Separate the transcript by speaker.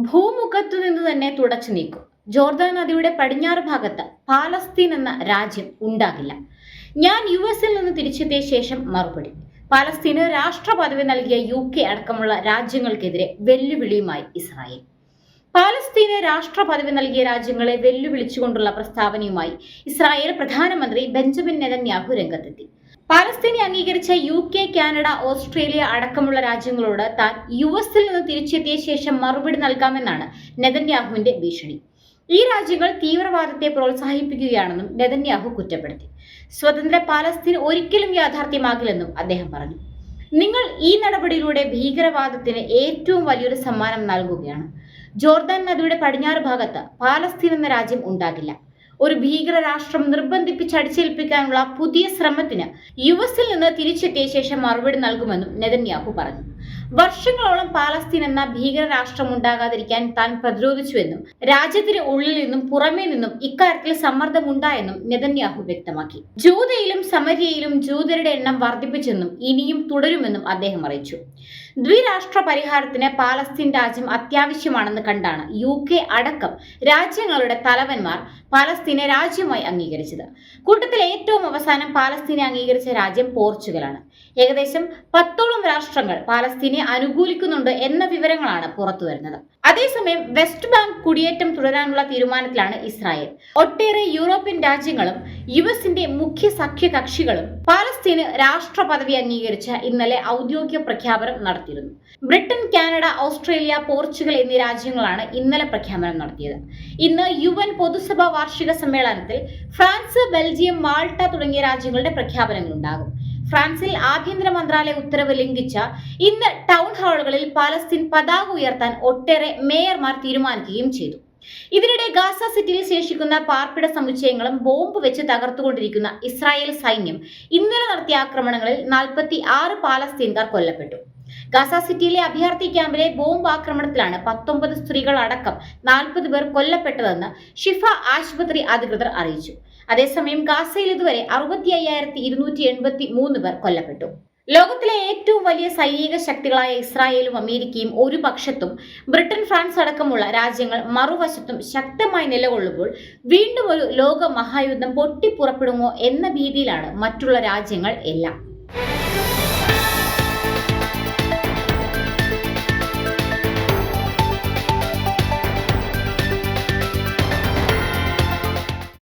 Speaker 1: ഭൂമുഖത്തു നിന്ന് തന്നെ തുടച്ചു നീക്കും. ജോർദാൻ നദിയുടെ പടിഞ്ഞാറ് ഭാഗത്ത് പാലസ്തീൻ എന്ന രാജ്യം ഉണ്ടാകില്ല. ഞാൻ യുഎസിൽ നിന്ന് തിരിച്ചെത്തിയ ശേഷം മറുപടി. പാലസ്തീന് രാഷ്ട്ര പദവി നൽകിയ UK അടക്കമുള്ള രാജ്യങ്ങൾക്കെതിരെ വെല്ലുവിളിയുമായി ഇസ്രായേൽ. പാലസ്തീന് രാഷ്ട്ര പദവി നൽകിയ രാജ്യങ്ങളെ വെല്ലുവിളിച്ചുകൊണ്ടുള്ള പ്രസ്താവനയുമായി ഇസ്രായേൽ പ്രധാനമന്ത്രി ബെഞ്ചമിൻ നെതന്യാഹു രംഗത്തെത്തി. പാലസ്തീനെ അംഗീകരിച്ച UK, കാനഡ, ഓസ്ട്രേലിയ അടക്കമുള്ള രാജ്യങ്ങളോട് താൻ യുഎസിൽ നിന്ന് തിരിച്ചെത്തിയ ശേഷം മറുപടി നൽകാമെന്നാണ് നെതന്യാഹുവിന്റെ ഭീഷണി. ഈ രാജ്യങ്ങൾ തീവ്രവാദത്തെ പ്രോത്സാഹിപ്പിക്കുകയാണെന്നും നെതന്യാഹു കുറ്റപ്പെടുത്തി. സ്വതന്ത്ര പാലസ്തീൻ ഒരിക്കലും യാഥാർത്ഥ്യമാകില്ലെന്നും അദ്ദേഹം പറഞ്ഞു. നിങ്ങൾ ഈ നടപടിയിലൂടെ ഭീകരവാദത്തിന് ഏറ്റവും വലിയൊരു സമ്മാനം നൽകുകയാണ്. ജോർദാൻ നദിയുടെ പടിഞ്ഞാറ് ഭാഗത്ത് പാലസ്തീൻ എന്ന രാജ്യം ഉണ്ടാകില്ല. ഒരു ഭീകര രാഷ്ട്രം നിർബന്ധിപ്പിച്ചടിച്ചേൽപ്പിക്കാനുള്ള പുതിയ ശ്രമത്തിന് യുഎസിൽ നിന്ന് തിരിച്ചെത്തിയ ശേഷം മറുപടി നൽകുമെന്നും നെതന്യാഹു പറഞ്ഞു. വർഷങ്ങളോളം പാലസ്തീൻ എന്ന ഭീകര രാഷ്ട്രം ഉണ്ടാകാതിരിക്കാൻ താൻ പ്രതിരോധിച്ചുവെന്നും രാജ്യത്തിന് ഉള്ളിൽ നിന്നും പുറമേ നിന്നും ഇക്കാര്യത്തിൽ സമ്മർദ്ദമുണ്ടായെന്നും നെതന്യാഹു വ്യക്തമാക്കി. ജൂദയിലും സമരിയയിലും ജൂതരുടെ എണ്ണം വർദ്ധിപ്പിച്ചെന്നും ഇനിയും തുടരുമെന്നും അദ്ദേഹം അറിയിച്ചു. ദ്വിരാഷ്ട്ര പരിഹാരത്തിന് പാലസ്തീൻ രാജ്യം അത്യാവശ്യമാണെന്ന് കണ്ടാണ് UK അടക്കം രാജ്യങ്ങളുടെ തലവന്മാർ പാലസ്തീനെ രാജ്യമായി അംഗീകരിച്ചത്. കൂട്ടത്തിൽ ഏറ്റവും അവസാനം പാലസ്തീനെ അംഗീകരിച്ച രാജ്യം പോർച്ചുഗലാണ്. ഏകദേശം 10ഓളം രാഷ്ട്രങ്ങൾ പാലസ്തീനെ അനുകൂലിക്കുന്നുണ്ട് എന്ന വിവരങ്ങളാണ് പുറത്തുവരുന്നത്. അതേസമയം വെസ്റ്റ് ബാങ്ക് കുടിയേറ്റം തുടരാനുള്ള തീരുമാനത്തിലാണ് ഇസ്രായേൽ. ഒട്ടേറെ യൂറോപ്യൻ രാജ്യങ്ങളും യുഎസിന്റെ മുഖ്യ സഖ്യകക്ഷികളും പാലസ്തീന് രാഷ്ട്ര പദവി അംഗീകരിച്ച ഇന്നലെ ഔദ്യോഗിക പ്രഖ്യാപനം നടത്തിയിരുന്നു. ബ്രിട്ടൻ, കാനഡ, ഓസ്ട്രേലിയ, പോർച്ചുഗൽ എന്നീ രാജ്യങ്ങളാണ് ഇന്നലെ പ്രഖ്യാപനം നടത്തിയത്. ഇന്ന് UN പൊതുസഭാ വാർഷിക സമ്മേളനത്തിൽ ഫ്രാൻസ്, ബെൽജിയം, മാൾട്ട തുടങ്ങിയ രാജ്യങ്ങളുടെ പ്രഖ്യാപനങ്ങളുണ്ടാകും. ഫ്രാൻസിൽ ആഭ്യന്തര മന്ത്രാലയ ഉത്തരവ് ലംഘിച്ച ഇന്ന് ടൗൺ ഹാളുകളിൽ പാലസ്തീൻ പതാക ഉയർത്താൻ ഒട്ടേറെ മേയർമാർ തീരുമാനിക്കുകയും ചെയ്തു. ഇതിനിടെ ഗാസ സിറ്റിയിൽ ശേഷിക്കുന്ന പാർപ്പിട സമുച്ചയങ്ങളും ബോംബ് വെച്ച് തകർത്തുകൊണ്ടിരിക്കുന്ന ഇസ്രായേൽ സൈന്യം ഇന്നലെ നടത്തിയ ആക്രമണങ്ങളിൽ 46 പാലസ്തീൻകാർ കൊല്ലപ്പെട്ടു. ഗാസ സിറ്റിയിലെ അഭയാർത്ഥി ക്യാമ്പിലെ ബോംബ് ആക്രമണത്തിലാണ് 19 സ്ത്രീകൾ അടക്കം 40 പേർ കൊല്ലപ്പെട്ടതെന്ന് ഷിഫ ആശുപത്രി അധികൃതർ അറിയിച്ചു. അതേസമയം ഗാസയിൽ ഇതുവരെ 65,283 പേർ കൊല്ലപ്പെട്ടു. ലോകത്തിലെ ഏറ്റവും വലിയ സൈനിക ശക്തികളായ ഇസ്രായേലും അമേരിക്കയും ഒരു പക്ഷത്തും ബ്രിട്ടൻ, ഫ്രാൻസ് അടക്കമുള്ള രാജ്യങ്ങൾ മറുവശത്തും ശക്തമായി നിലകൊള്ളുമ്പോൾ വീണ്ടും ഒരു ലോക മഹായുദ്ധം പൊട്ടിപ്പുറപ്പെടുമോ എന്ന ഭീതിയിലാണ് മറ്റുള്ള രാജ്യങ്ങൾ എല്ലാം.